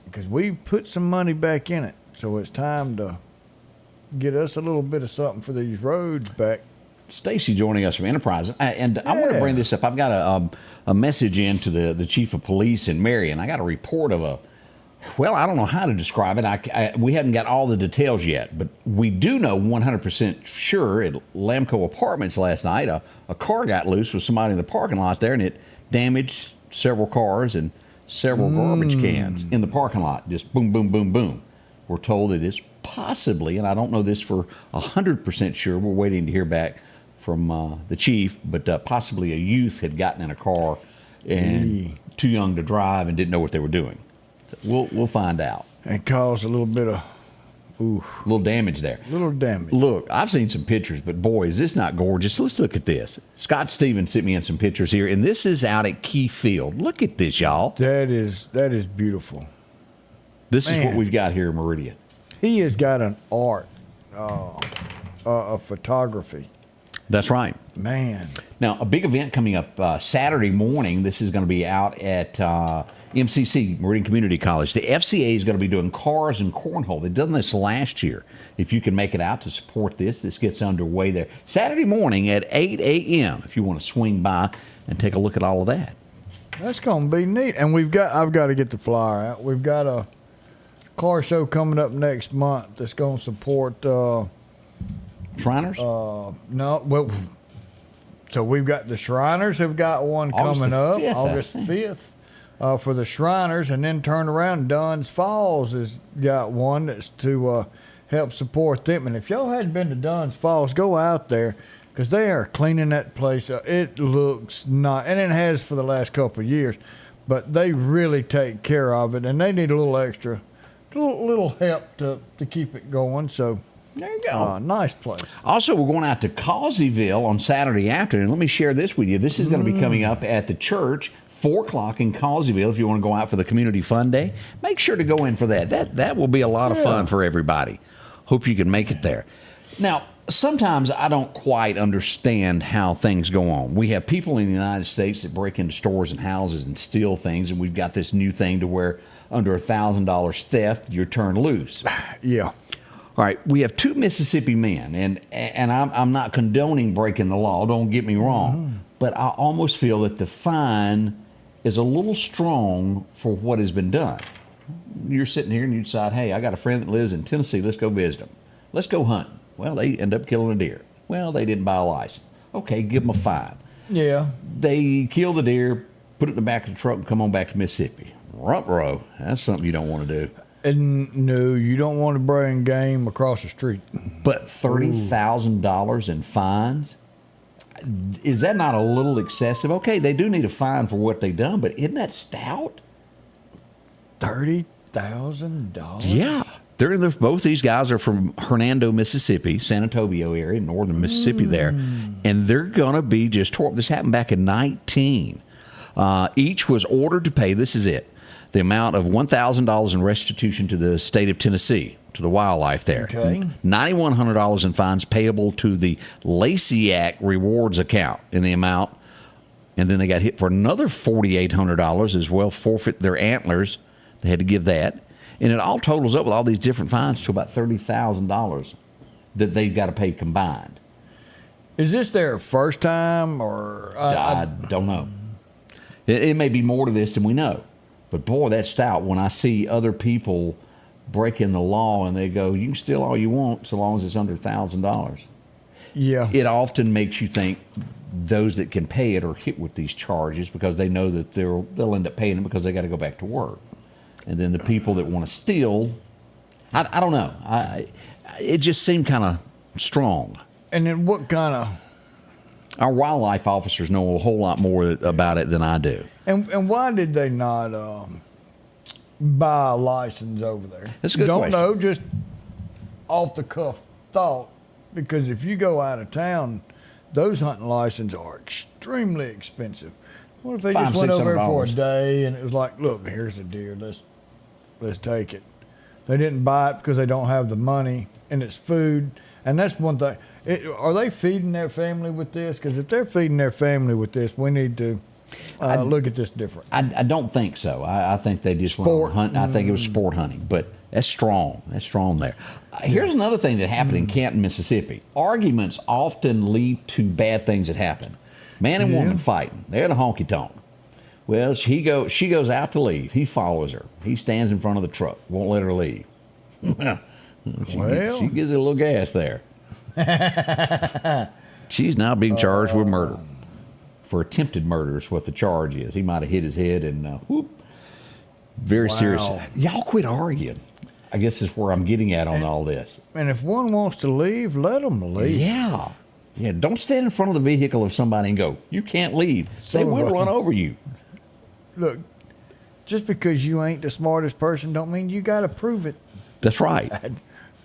Because we've put some money back in it. So it's time to get us a little bit of something for these roads back. Stacy joining us from Enterprise, and I want to bring this up. I've got a message in to the chief of police in Marion. I got a report of I don't know how to describe it. We haven't got all the details yet, but we do know 100% sure at Lamco Apartments last night, a car got loose with somebody in the parking lot there, and it damaged several cars and several garbage cans in the parking lot. Just boom, boom, boom, boom. We're told it is possibly, and I don't know this for 100% sure, we're waiting to hear back from the chief, but possibly a youth had gotten in a car and too young to drive and didn't know what they were doing. So we'll find out. And caused a little bit of little damage there. Little damage. Look, I've seen some pictures, but boy, is this not gorgeous. Let's look at this. Scott Stevens sent me in some pictures here, and this is out at Key Field. Look at this, y'all. That is beautiful. This is what we've got here in Meridian. He has got an art of photography. That's right. Man. Now, a big event coming up Saturday morning. This is going to be out at MCC, Meridian Community College. The FCA is going to be doing cars and cornhole. They've done this last year. If you can make it out to support this gets underway there. Saturday morning at 8 a.m. if you want to swing by and take a look at all of that. That's going to be neat. And I've got to get the flyer out. We've got a car show coming up next month that's going to support Shriners? So we've got the Shriners have got one coming up August 5th for the Shriners, and then turn around, Dunn's Falls has got one that's to help support them. And if y'all hadn't been to Dunn's Falls, go out there because they are cleaning that place up. It looks nice, and it has for the last couple of years, but they really take care of it, and they need a little extra, little help to keep it going. So there you go. Nice place. Also, we're going out to Causeyville on Saturday afternoon. Let me share this with you. This is going to be coming up at the church, 4 o'clock in Causeyville. If you want to go out for the Community Fun Day, make sure to go in for that. That will be a lot of fun for everybody. Hope you can make it there. Now, sometimes I don't quite understand how things go on. We have people in the United States that break into stores and houses and steal things, and we've got this new thing to where under $1,000 theft, you're turned loose. Yeah. All right, we have 2 Mississippi men, and I'm not condoning breaking the law, don't get me wrong, but I almost feel that the fine is a little strong for what has been done. You're sitting here and you decide, hey, I got a friend that lives in Tennessee, let's go visit him. Let's go hunting. Well, they end up killing a deer. Well, they didn't buy a license. Okay, give them a fine. Yeah. They kill the deer, put it in the back of the truck, and come on back to Mississippi. Rump row, that's something you don't want to do. And no, you don't want to bring game across the street. But $30,000 in fines? Is that not a little excessive? Okay, they do need a fine for what they've done, but isn't that stout? $30,000? Yeah. Both these guys are from Hernando, Mississippi, San Antonio area, northern Mississippi there, and they're going to be just tore up. This happened back in 19. Each was ordered to pay, this is it, the amount of $1,000 in restitution to the state of Tennessee, to the wildlife there. Okay. $9,100 in fines payable to the Lacey Act rewards account in the amount And then they got hit for another $4,800 as well, forfeit their antlers. They had to give that. And it all totals up with all these different fines to about $30,000 that they've got to pay combined. Is this their first time or? I don't know. It may be more to this than we know. But boy, that's stout when I see other people breaking the law and they go, you can steal all you want so long as it's under $1,000. Yeah. It often makes you think those that can pay it are hit with these charges because they know that they'll end up paying them because they got to go back to work. And then the people that want to steal, I don't know. It just seemed kind of strong. And then what kind of? Our wildlife officers know a whole lot more about it than I do. And why did they not buy a license over there? That's a good question. Don't know, just off the cuff thought. Because if you go out of town, those hunting licenses are extremely expensive. What if they just went over there for a day and it was like, look, here's the deer, let's take it. They didn't buy it because they don't have the money, and it's food. And that's one thing. Are they feeding their family with this? Because if they're feeding their family with this, we need to look at this different. I don't think so. I think they just went on hunting. I think it was sport hunting, but that's strong. That's strong there. Here's another thing that happened in Canton, Mississippi. Arguments often lead to bad things that happen. Man and woman fighting. They're at a honky tonk. Well, she goes out to leave. He follows her. He stands in front of the truck. Won't let her leave. She gives it a little gas there. She's now being charged with murder. For attempted murder is what the charge is. He might have hit his head and whoop. Very serious. Y'all quit arguing. I guess is where I'm getting at on all this. And if one wants to leave, let them leave. Yeah. Yeah, don't stand in front of the vehicle of somebody and go, you can't leave. They will run over you. Look, just because you ain't the smartest person don't mean you got to prove it. That's right.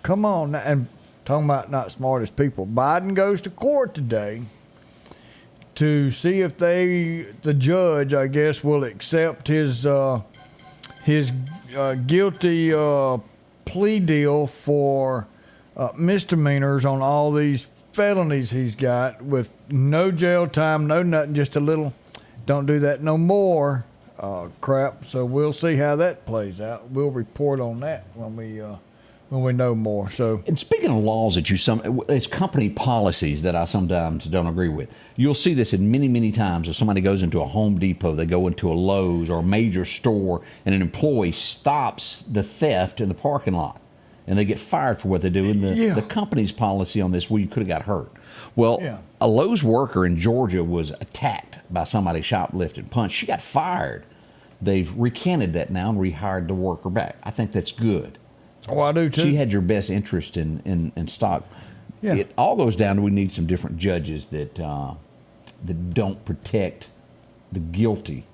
Come on. And talking about not smartest people, Biden goes to court today to see if the judge, I guess, will accept his guilty plea deal for misdemeanors on all these felonies he's got with no jail time, no nothing, just a little don't do that no more crap. So we'll see how that plays out. We'll report on that when we know more. So, and speaking of laws that it's company policies that I sometimes don't agree with. You'll see this in many times. If somebody goes into a Home Depot, they go into a Lowe's or a major store, and an employee stops the theft in the parking lot, and they get fired for what they do. And the company's policy on this, well, you could have got hurt. Well, a Lowe's worker in Georgia was attacked by somebody shoplifting, punched. She got fired. They've recanted that now and rehired the worker back. I think that's good. Oh, I do too. She had your best interest in stock. Yeah. It all goes down to we need some different judges that don't protect the guilty.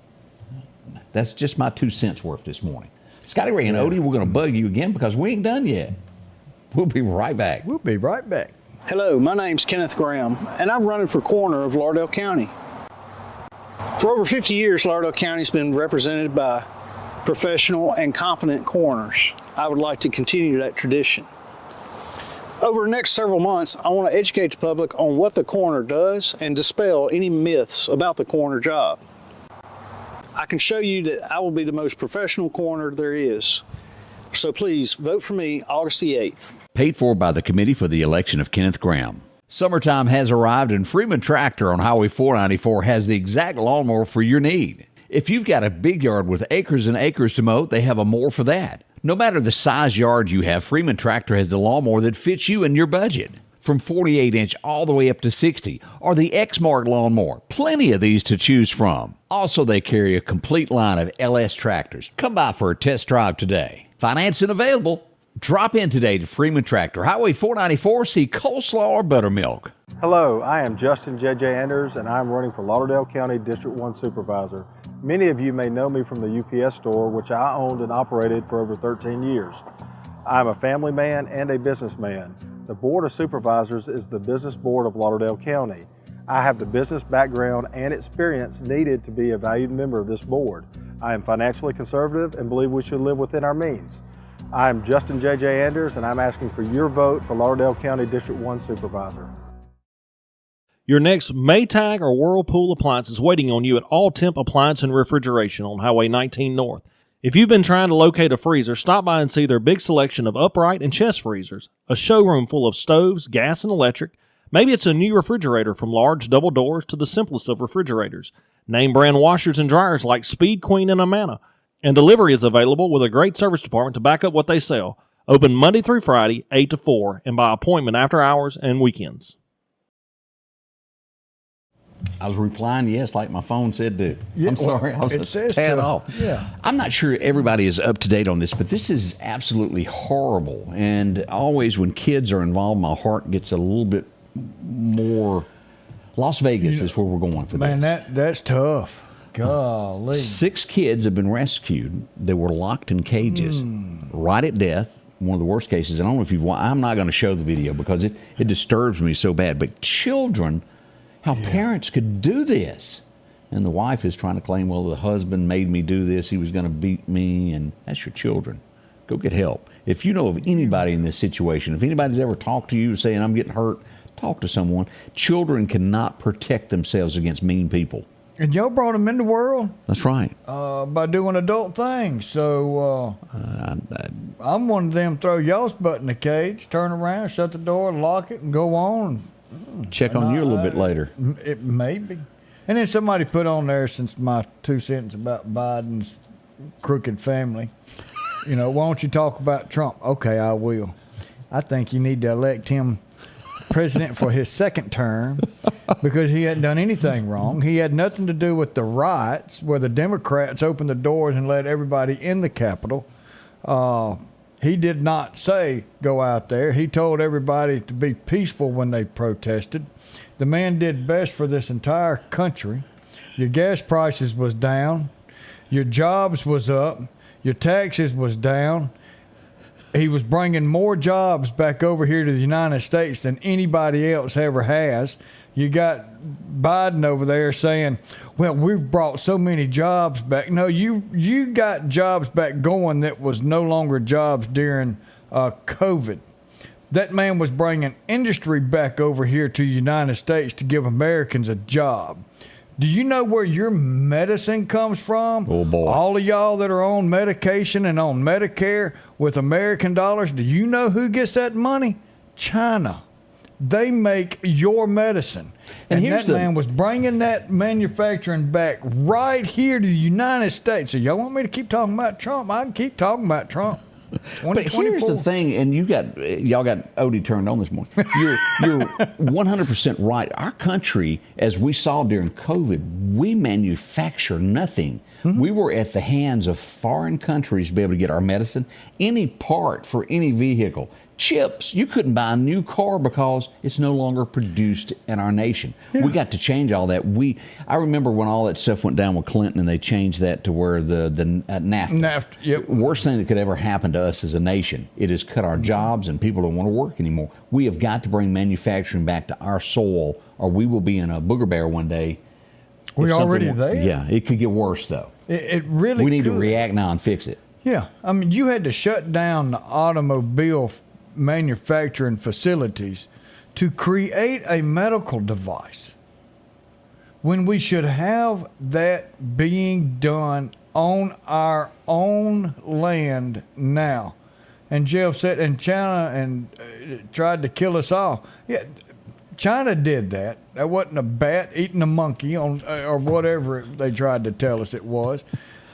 That's just my 2 cents worth this morning. Scotty Ray and Odie, we're going to bug you again because we ain't done yet. We'll be right back. We'll be right back. Hello, my name's Kenneth Graham, and I'm running for coroner of Lauderdale County. For over 50 years, Lauderdale County's been represented by professional and competent coroners. I would like to continue that tradition. Over the next several months, I want to educate the public on what the coroner does and dispel any myths about the coroner job. I can show you that I will be the most professional coroner there is. So please vote for me August the 8th. Paid for by the Committee for the Election of Kenneth Graham. Summertime has arrived and Freeman Tractor on Highway 494 has the exact lawnmower for your need. If you've got a big yard with acres and acres to mow, they have a mower for that. No matter the size yard you have, Freeman Tractor has the lawnmower that fits you and your budget. From 48-inch all the way up to 60, or the X-Mark lawnmower. Plenty of these to choose from. Also, they carry a complete line of LS tractors. Come by for a test drive today. Financing available. Drop in today to Freeman Tractor, Highway 494, see coleslaw or buttermilk. Hello, I am Justin J.J. Anders, and I'm running for Lauderdale County District 1 Supervisor. Many of you may know me from the UPS store, which I owned and operated for over 13 years. I'm a family man and a businessman. The Board of Supervisors is the business board of Lauderdale County. I have the business background and experience needed to be a valued member of this board. I am financially conservative and believe we should live within our means. I am Justin J.J. Anders, and I'm asking for your vote for Lauderdale County District 1 Supervisor. Your next Maytag or Whirlpool appliance is waiting on you at All Temp Appliance and Refrigeration on Highway 19 North. If you've been trying to locate a freezer, stop by and see their big selection of upright and chest freezers, a showroom full of stoves, gas, and electric. Maybe it's a new refrigerator from large double doors to the simplest of refrigerators. Name brand washers and dryers like Speed Queen and Amana. And delivery is available with a great service department to back up what they sell. Open Monday through Friday, 8 to 4, and by appointment after hours and weekends. I was replying yes, like my phone said do. Yeah, I'm sorry, well, I was it says tad to- off. yeah. I'm not sure everybody is up to date on this, but this is absolutely horrible. And always when kids are involved, my heart gets a little bit more. Las Vegas is where we're going for Man, this. that's tough. Golly. 6 kids have been rescued. They were locked in cages, right at death. One of the worst cases. And I don't know if you've. I'm not going to show the video because it disturbs me so bad. But children, how parents could do this, and the wife is trying to claim, well, the husband made me do this. He was going to beat me, and that's your children. Go get help. If you know of anybody in this situation, if anybody's ever talked to you saying I'm getting hurt, talk to someone. Children cannot protect themselves against mean people. And y'all brought them in the world That's right. by doing adult things. So I'm one of them, throw y'all's butt in the cage, turn around, shut the door, lock it, and go on. Check on you a little bit later. It may be. And then somebody put on there, since my 2 cents about Biden's crooked family, why don't you talk about Trump? Okay, I will. I think you need to elect him president for his second term because he hadn't done anything wrong. He had nothing to do with the riots where the Democrats opened the doors and let everybody in the Capitol. He did not say go out there. He told everybody to be peaceful when they protested. The man did best for this entire country. Your gas prices was down. Your jobs was up. Your taxes was down. He was bringing more jobs back over here to the United States than anybody else ever has. You got Biden over there saying, well, we've brought so many jobs back. No, you got jobs back going that was no longer jobs during COVID. That man was bringing industry back over here to the United States to give Americans a job. Do you know where your medicine comes from? Oh, boy. All of y'all that are on medication and on Medicare with American dollars, do you know who gets that money? China. They make your medicine. And here's that man was bringing that manufacturing back right here to the United States. So y'all want me to keep talking about Trump? I can keep talking about Trump. But here's the thing, and y'all got Odie turned on this morning. You're 100% right. Our country, as we saw during COVID, we manufacture nothing. We were at the hands of foreign countries to be able to get our medicine, any part for any vehicle. Chips, you couldn't buy a new car because it's no longer produced in our nation. We got to change all that. I remember when all that stuff went down with Clinton and they changed that to where the NAFTA. NAFTA, yep. Worst thing that could ever happen to us as a nation. It has cut our jobs and people don't want to work anymore. We have got to bring manufacturing back to our soil or we will be in a booger bear one day. We're already there? Yeah, it could get worse though. It really We need could. to react now and fix it. Yeah. I mean, you had to shut down the automobile manufacturing facilities to create a medical device when we should have that being done on our own land now. And Jeff said, and China tried to kill us all. Yeah, China did that. That wasn't a bat eating a monkey on or whatever they tried to tell us it was.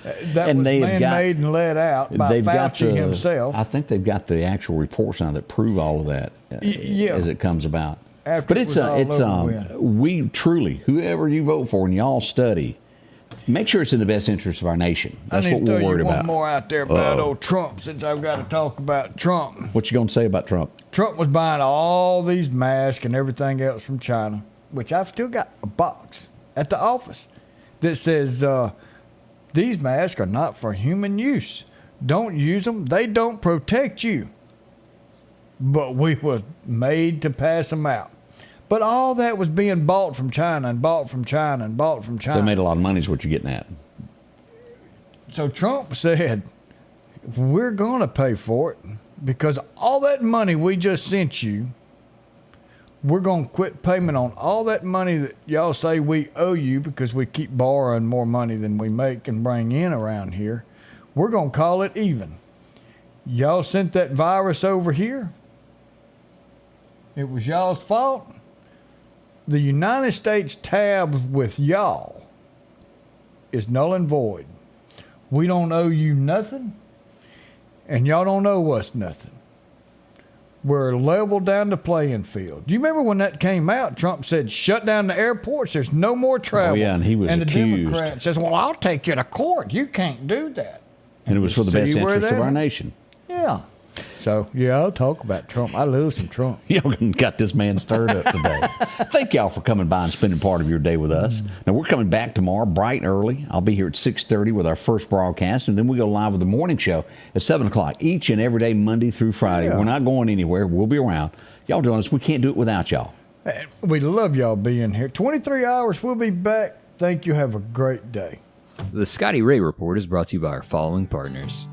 That was man-made and let out by Fauci himself. I think they've got the actual reports now that prove all of that as it comes about. But we truly, whoever you vote for and y'all study, make sure it's in the best interest of our nation. That's what we're worried about. One more out there about old Trump, since I've got to talk about Trump. What you going to say about Trump? Trump was buying all these masks and everything else from China, which I've still got a box at the office that says, these masks are not for human use. Don't use them. They don't protect you. But we was made to pass them out. But all that was being bought from China and bought from China and bought from China. They made a lot of money is what you're getting at. So Trump said, we're going to pay for it because all that money we just sent you We're going to quit payment on all that money that y'all say we owe you because we keep borrowing more money than we make and bring in around here. We're going to call it even. Y'all sent that virus over here. It was y'all's fault. The United States tab with y'all is null and void. We don't owe you nothing, and y'all don't owe us nothing. We're level down the playing field. Do you remember when that came out? Trump said, shut down the airports. There's no more travel. Oh, yeah, and he was accused. And the Democrat says, well, I'll take you to court. You can't do that. And it was for the best interest of our nation. Yeah. So, yeah, I'll talk about Trump. I love some Trump. Y'all got this man stirred up today. Thank y'all for coming by and spending part of your day with us. Now, we're coming back tomorrow bright and early. I'll be here at 6:30 with our first broadcast, and then we go live with the morning show at 7 o'clock each and every day, Monday through Friday. Yeah. We're not going anywhere. We'll be around. Y'all join us. We can't do it without y'all. We love y'all being here. 23 hours. We'll be back. Thank you. Have a great day. The Scotty Ray Report is brought to you by our following partners: